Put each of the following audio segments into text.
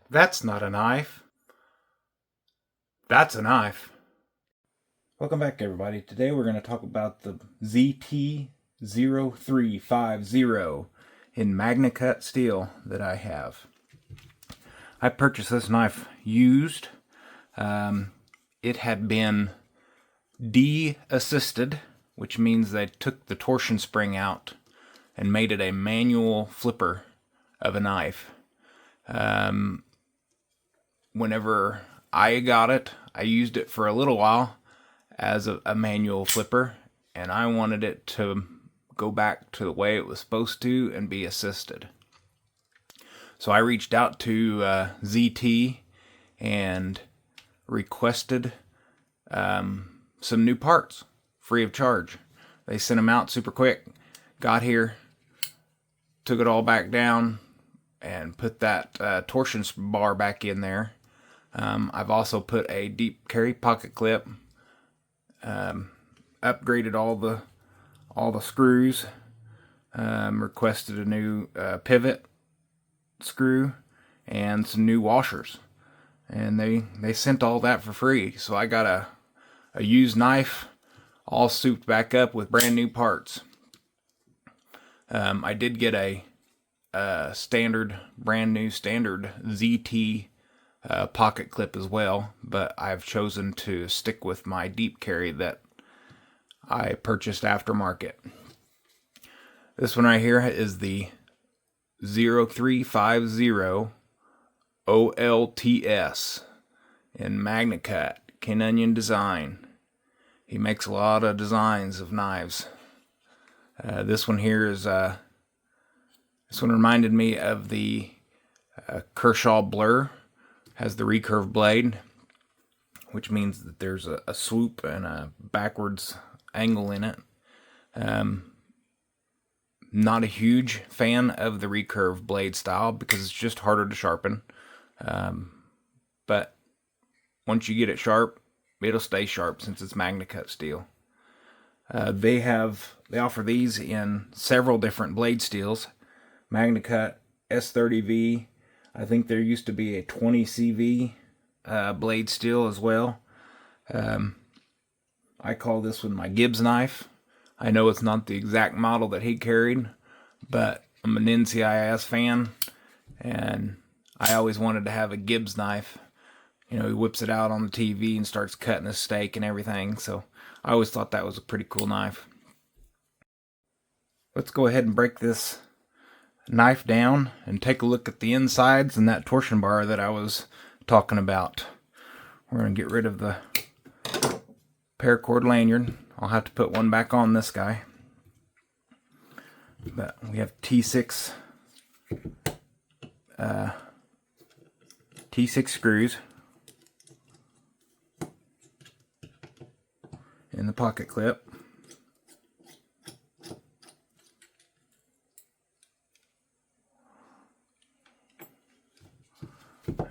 That's not a knife. That's a knife. Welcome back, everybody. Today we're going to talk about the ZT0350 in Magna Cut steel that I have. I purchased this knife used. It had been de-assisted, which means they took the torsion spring out and made it a manual flipper of a knife. Whenever I got it, I used it for a little while as a manual flipper, and I wanted it to go back to the way it was supposed to and be assisted. So I reached out to ZT and requested some new parts free of charge. They sent them out super quick. Got here, took it all back down, and put that torsion bar back in there. I've also put a deep carry pocket clip, upgraded all the screws, requested a new pivot screw and some new washers, and they sent all that for free. So I got a used knife all souped back up with brand new parts. I did get a brand new standard ZT pocket clip as well, but I've chosen to stick with my deep carry that I purchased aftermarket. This one right here is the 0350 OLTS in Magna Cut, Ken Onion design. He makes a lot of designs of knives. This one here is this one reminded me of the Kershaw Blur. Has the recurve blade, which means that there's a swoop and a backwards angle in it. Not a huge fan of the recurve blade style because it's just harder to sharpen. But once you get it sharp, it'll stay sharp since it's Magna Cut steel. They offer these in several different blade steels. Magna Cut S30V. I think there used to be a 20 CV blade steel as well. I call this one my Gibbs knife. I know it's not the exact model that he carried, but I'm an NCIS fan, and I always wanted to have a Gibbs knife. You know, he whips it out on the TV and starts cutting a steak and everything, so I always thought that was a pretty cool knife. Let's go ahead and break this knife down and take a look at the insides and that torsion bar that I was talking about. We're going to get rid of the paracord lanyard. I'll have to put one back on this guy. But we have T6 screws in the pocket clip.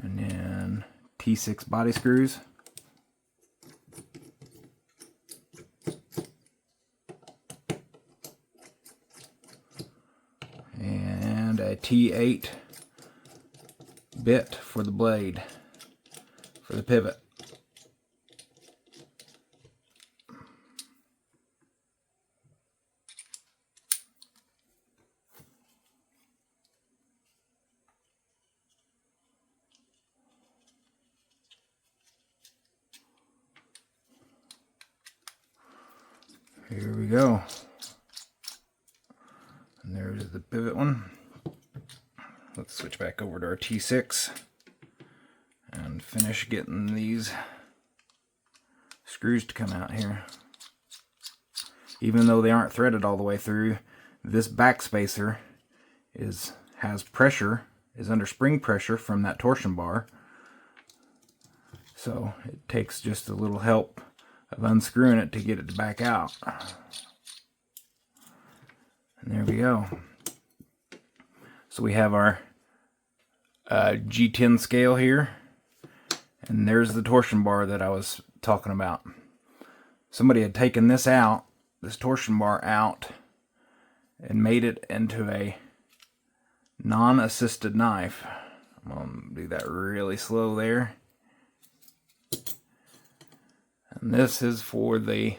And then T6 body screws. And a T8 bit for the blade, for the pivot. Here we go. And there's the pivot one. Let's switch back over to our T6 and finish getting these screws to come out here. Even though they aren't threaded all the way through, this back spacer has pressure, is under spring pressure from that torsion bar. So it takes just a little help of unscrewing it to get it back out. And there we go. So we have our G10 scale here, and there's the torsion bar that I was talking about. Somebody had taken this torsion bar out, and made it into a non-assisted knife. I'm going to do that really slow there. And this is for the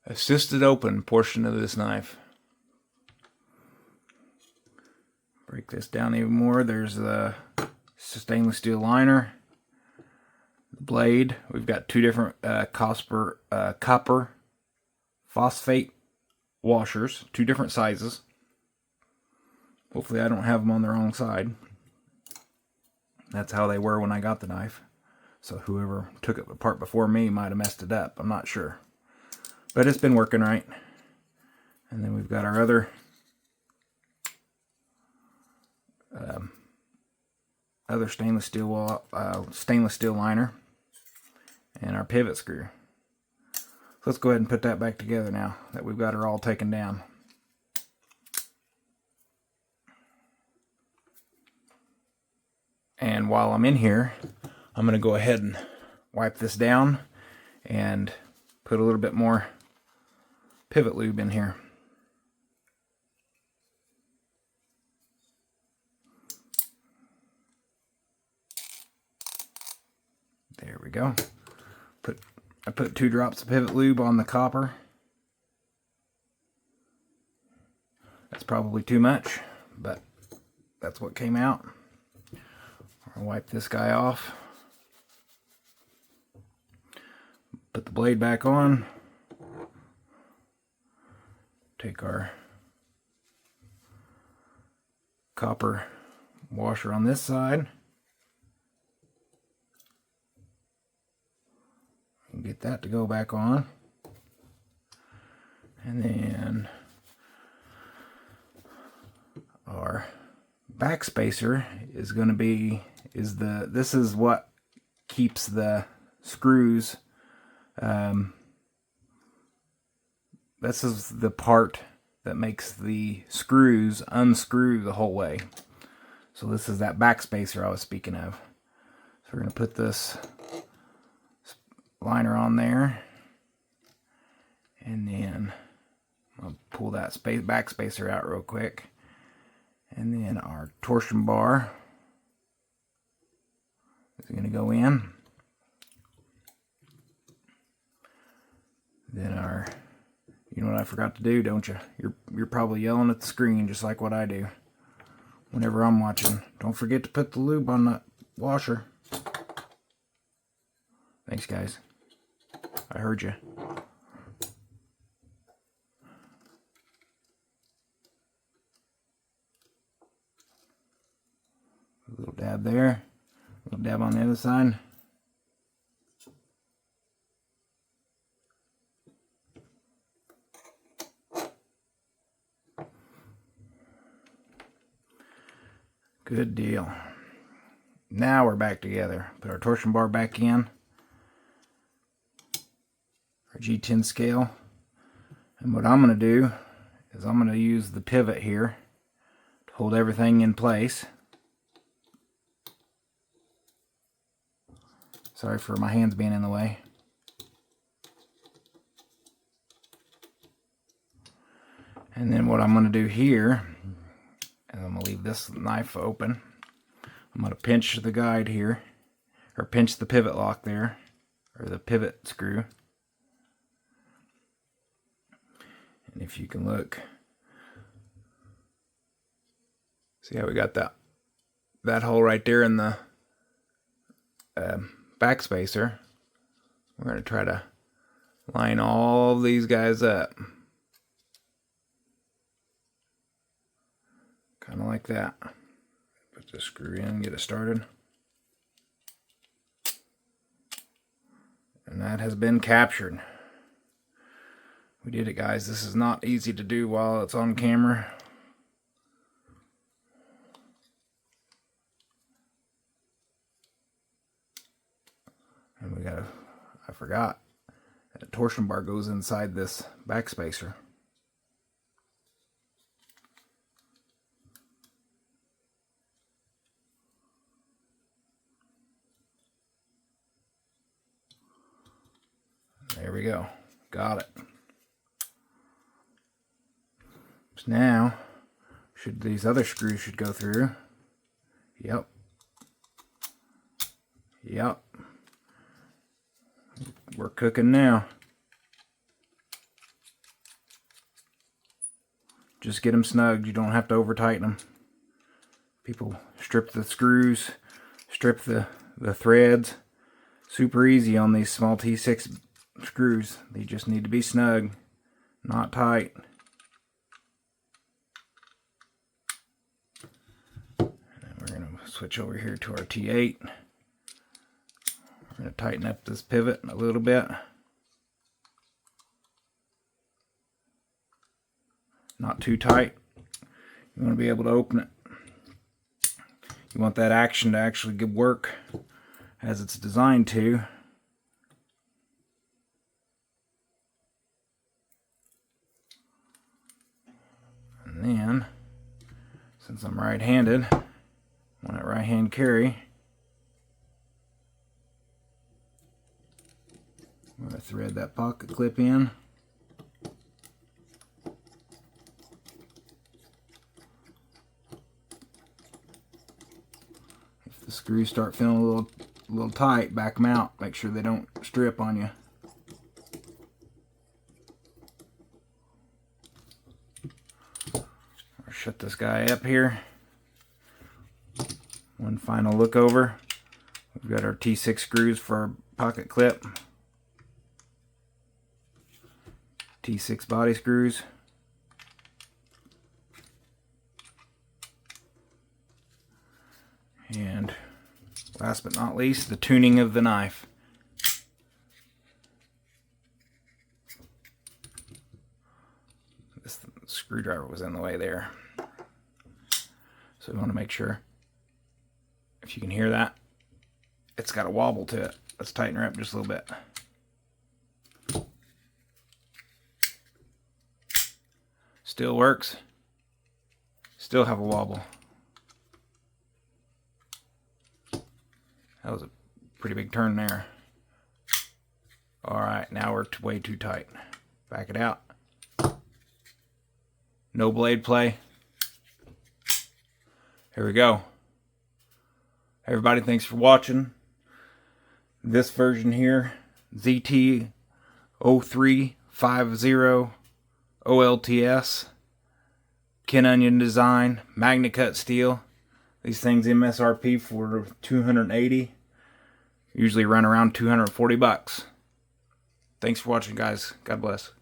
assisted open portion of this knife. Break this down even more. There's the stainless steel liner, the blade. We've got two different copper phosphate washers, two different sizes. Hopefully I don't have them on the wrong side. That's how they were when I got the knife. So whoever took it apart before me might have messed it up. I'm not sure. But it's been working right. And then we've got our other stainless steel liner and our pivot screw. So let's go ahead and put that back together now that we've got her all taken down. And while I'm in here, I'm going to go ahead and wipe this down and put a little bit more pivot lube in here. There we go. I put 2 drops of pivot lube on the copper. That's probably too much, but that's what came out. I'll wipe this guy off. Put the blade back on. Take our copper washer on this side. And get that to go back on. And then our back spacer is going to be, this is what keeps the screws, this is the part that makes the screws unscrew the whole way. So this is that back spacer I was speaking of. So we're going to put this liner on there, and then I'll pull that back spacer out real quick, and then our torsion bar is going to go in. Then our, you know what I forgot to do, don't you? You're probably yelling at the screen just like what I do whenever I'm watching. Don't forget to put the lube on the washer. Thanks, guys. I heard you. A little dab there. A little dab on the other side. Good deal. Now we're back together. Put our torsion bar back in. Our G10 scale. And what I'm going to do is I'm going to use the pivot here to hold everything in place. Sorry for my hands being in the way. And then what I'm going to do here, and I'm going to leave this knife open. I'm going to pinch the guide here, or pinch the pivot lock there, or the pivot screw. And if you can look, see how we got that hole right there in the back spacer. We're going to try to line all these guys up. Kind of like that. Put the screw in, get it started. And that has been captured. We did it, guys. This is not easy to do while it's on camera. And we gotta, I forgot, that a torsion bar goes inside this back spacer. There we go. Got it. So now, these other screws should go through. Yep. Yep. We're cooking now. Just get them snug. You don't have to over tighten them. People strip the screws, strip the threads. Super easy on these small T6 screws. They just need to be snug, not tight. And we're going to switch over here to our T8. We're going to tighten up this pivot a little bit. Not too tight. You want to be able to open it. You want that action to actually work as it's designed to. And then, since I'm right-handed, I want a right-hand carry. I'm going to thread that pocket clip in. If the screws start feeling a little tight, back them out. Make sure they don't strip on you. I'll shut this guy up here. One final look over. We've got our T6 screws for our pocket clip. T6 body screws. And last but not least, the tuning of the knife. This screwdriver was in the way there. So we want to make sure, if you can hear that, it's got a wobble to it. Let's tighten her up just a little bit. Still works. Still have a wobble. That was a pretty big turn there. Alright, now we're way too tight. Back it out. No blade play. Here we go. Everybody, thanks for this version here. ZT0350OLTS. Ken Onion design. Magna cut steel. These things MSRP for $280. Usually run around $240. Thanks for watching, guys. God bless.